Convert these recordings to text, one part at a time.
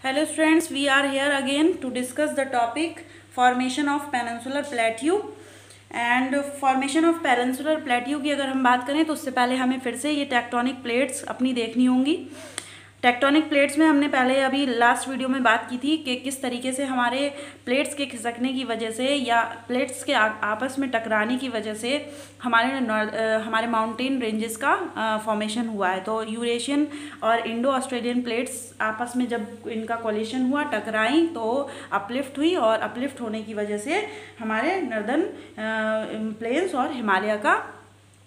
Hello students, we are here again to discuss the topic formation of peninsular plateau and formation of peninsular plateau की अगर हम बात करें तो उससे पहले हमें फिर से ये टेक्टोनिक प्लेट्स अपनी देखनी होंगी। टेक्टोनिक प्लेट्स में हमने पहले अभी लास्ट वीडियो में बात की थी कि किस तरीके से हमारे प्लेट्स के खिसकने की वजह से या प्लेट्स के आपस में टकराने की वजह से हमारे माउंटेन रेंजेस का फॉर्मेशन हुआ है। तो यूरेशियन और इंडो ऑस्ट्रेलियन प्लेट्स आपस में जब इनका कोलिशन हुआ, टकराई, तो अपलिफ्ट हुई और अपलिफ्ट होने की वजह से हमारे नॉर्दर्न प्लेन्स और हिमालय का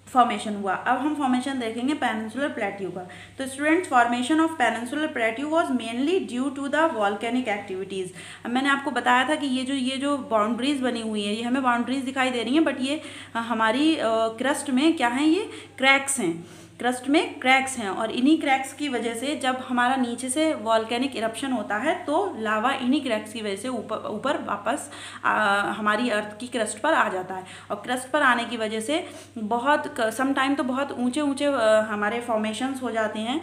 फॉर्मेशन हुआ। अब हम फॉर्मेशन देखेंगे पेनिनसुलर प्लेट्यू का। तो students, formation of peninsular plateau was mainly due to the volcanic activities. अब मैंने आपको बताया था कि ये जो बाउंड्रीज बनी हुई है, ये हमें बाउंड्रीज दिखाई दे रही हैं, बट ये हमारी क्रस्ट में क्या हैं, ये क्रैक्स हैं। क्रस्ट में क्रैक्स हैं और इन्हीं क्रैक्स की वजह से जब हमारा नीचे से वॉल्केनिक इरप्शन होता है तो लावा इन्हीं क्रैक्स की वजह से ऊपर वापस हमारी अर्थ की क्रस्ट पर आ जाता है। और क्रस्ट पर आने की वजह से बहुत सम टाइम तो बहुत ऊंचे ऊंचे हमारे फॉर्मेशंस हो जाते हैं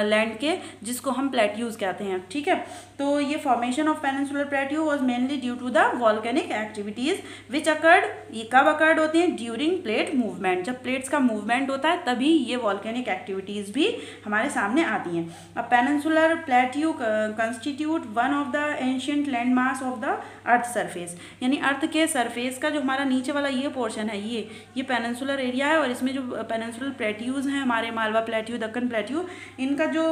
लैंड के, जिसको हम प्लेट्यूज कहते हैं। ठीक है, तो ये formation of peninsular plateau was mainly due to the volcanic activities which occurred. ये कब अकर्ड होते हैं? During plate movement. जब प्लेट्स का मूवमेंट होता है तभी ये वॉल्केनिक एक्टिविटीज़ भी हमारे सामने आती हैं। अब peninsular plateau constitute one of the ancient land mass of the earth surface, यानी अर्थ के सरफेस का जो हमारा नीचे वाला ये पोर्शन है, ये पेनिनसुलर एरिया है। और इसमें जो पेनिनसुलर प्लेट्यूज़ हैं, हमारे मालवा प्लेट्यू, दक्कन प्लेट्यू, इनका जो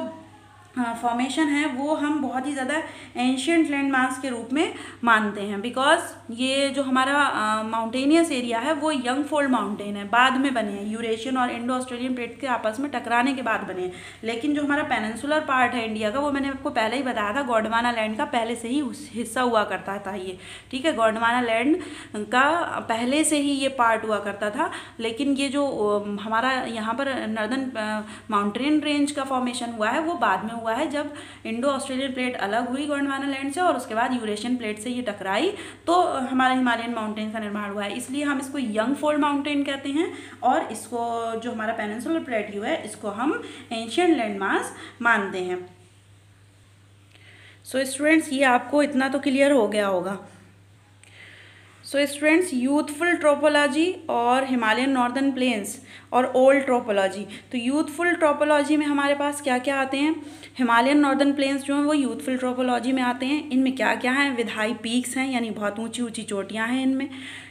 फॉर्मेशन है वो हम बहुत ही ज़्यादा एंशियंट लैंड मास के रूप में मानते हैं, बिकॉज ये जो हमारा माउंटेनियस एरिया है वो यंग फोल्ड माउंटेन है, बाद में बने हैं, यूरेशियन और इंडो ऑस्ट्रेलियन प्लेट के आपस में टकराने के बाद बने हैं। लेकिन जो हमारा पेनिनसुलर पार्ट है इंडिया का, वो मैंने आपको पहले ही बताया था, गोंडवाना लैंड का पहले से ही हिस्सा हुआ करता था ये। ठीक है, गोंडवाना लैंड का पहले से ही ये पार्ट हुआ करता था। लेकिन ये जो हमारा यहाँ पर नॉर्दर्न माउंटेन रेंज का फॉर्मेशन हुआ है वो बाद में हुआ है, जब इंडो ऑस्ट्रेलियन प्लेट अलग हुई गोंडवाना लैंड से और उसके बाद यूरेशियन प्लेट से ये टकराई तो हमारा हिमालयन माउंटेन का निर्माण हुआ है। इसलिए हम इसको यंग फोल्ड माउंटेन कहते हैं और इसको जो हमारा पेनिनसुलर प्लेट्यू है इसको हम एंशियंट लैंड मास मानते हैं। सो स्टूडेंट्स, ये आपको इतना तो क्लियर हो गया होगा। सो स्टूडेंट्स, यूथफुल ट्रोपोलॉजी और हिमालयन नॉर्दर्न प्लेन्स और ओल्ड ट्रोपोलॉजी। तो यूथफुल ट्रोपोलॉजी में हमारे पास क्या क्या आते हैं? हिमालयन नॉर्दर्न प्लेन्स जो हैं वो यूथफुल ट्रोपोलॉजी में आते हैं। इनमें क्या क्या हैं? विद हाई पीक्स हैं, यानी बहुत ऊंची ऊंची चोटियां हैं इनमें।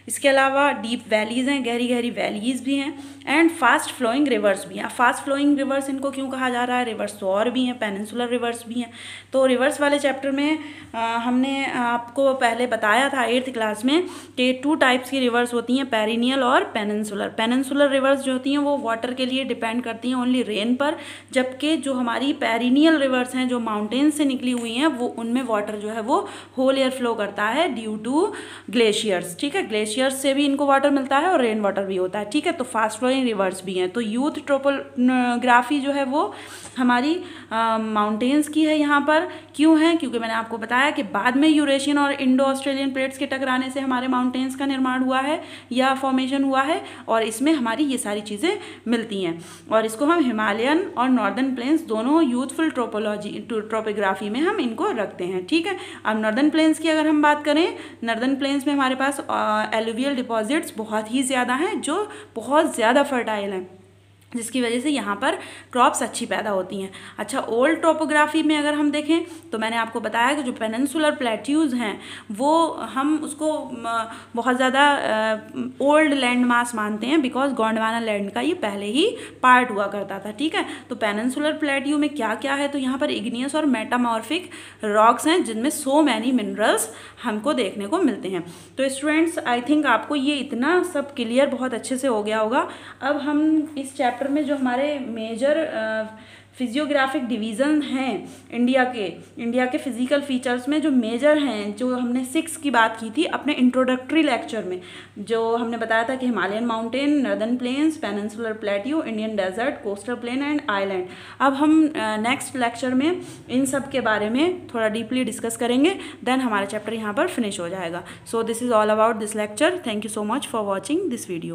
इसके अलावा डीप वैलीज़ हैं, गहरी गहरी वैलीज़ भी हैं, एंड फास्ट फ्लोइंग रिवर्स भी हैं। फास्ट फ्लोइंग रिवर्स इनको क्यों कहा जा रहा है? रिवर्स तो और भी हैं, पेनिनसुलर रिवर्स भी हैं। तो रिवर्स वाले चैप्टर में हमने आपको पहले बताया था 8th क्लास में कि 2 टाइप्स की रिवर्स होती हैं, पेरिनियल और पेनिनसुलर। पेनिनसुलर रिवर्स जो होती हैं वो वाटर के लिए डिपेंड करती हैं ओनली रेन पर, जबकि जो हमारी पेरिनियल रिवर्स हैं जो माउंटेन से निकली हुई हैं वो उनमें वाटर जो है वो होल एयर फ्लो करता है ड्यू टू ग्लेशियर्स। ठीक है, ग्लेशियर्स से भी इनको वाटर मिलता है और रेन वाटर भी होता है। ठीक है, तो फास्ट फ्लोइंग रिवर्स भी हैं। तो यूथ ट्रोपोग्राफी जो है वो हमारी माउंटेन्स की है यहाँ पर। क्यों है? क्योंकि मैंने आपको बताया कि बाद में यूरेशियन और इंडो ऑस्ट्रेलियन प्लेट्स के टकराने से हमारे माउंटेन्स का निर्माण हुआ है या फॉर्मेशन हुआ है, और इसमें हमारी ये सारी चीज़ें मिलती हैं। और इसको हम हिमालयन और नॉर्दर्न प्लेन्स दोनों यूथफुल ट्रोपोग्राफी में हम इनको रखते हैं। ठीक है, अब नॉर्दर्न प्लेन्स की अगर हम बात करें, नॉर्दर्न प्लेन्स में हमारे पास एलुवियल डिपॉजिट्स बहुत ही ज़्यादा हैं जो बहुत ज़्यादा फर्टाइल हैं, जिसकी वजह से यहाँ पर क्रॉप्स अच्छी पैदा होती हैं। अच्छा, ओल्ड टोपोग्राफी में अगर हम देखें तो मैंने आपको बताया कि जो पेनिनसुलर प्लेट्यूज़ हैं वो हम उसको बहुत ज़्यादा ओल्ड लैंड मास मानते हैं, बिकॉज गोंडवाना लैंड का ये पहले ही पार्ट हुआ करता था। ठीक है, तो पेनिनसुलर प्लेट्यू में क्या क्या है? तो यहाँ पर इग्नियस और मेटामॉर्फिक रॉक्स हैं जिनमें सो मैनी मिनरल्स हमको देखने को मिलते हैं। तो स्टूडेंट्स, आई थिंक आपको ये इतना सब क्लियर बहुत अच्छे से हो गया होगा। अब हम इस चैप्टर में जो हमारे मेजर फिजियोग्राफिक डिवीज़न हैं इंडिया के फिजिकल फीचर्स में जो मेजर हैं, जो हमने 6 की बात की थी अपने इंट्रोडक्टरी लेक्चर में, जो हमने बताया था कि Himalayan mountain, northern plains, peninsular plateau, Indian desert, coastal plain and island. अब हम नेक्स्ट लेक्चर में इन सब के बारे में थोड़ा डीपली डिस्कस करेंगे, देन हमारा चैप्टर यहाँ पर फिनिश हो जाएगा। So this is all about this lecture. Thank you so much for watching this video.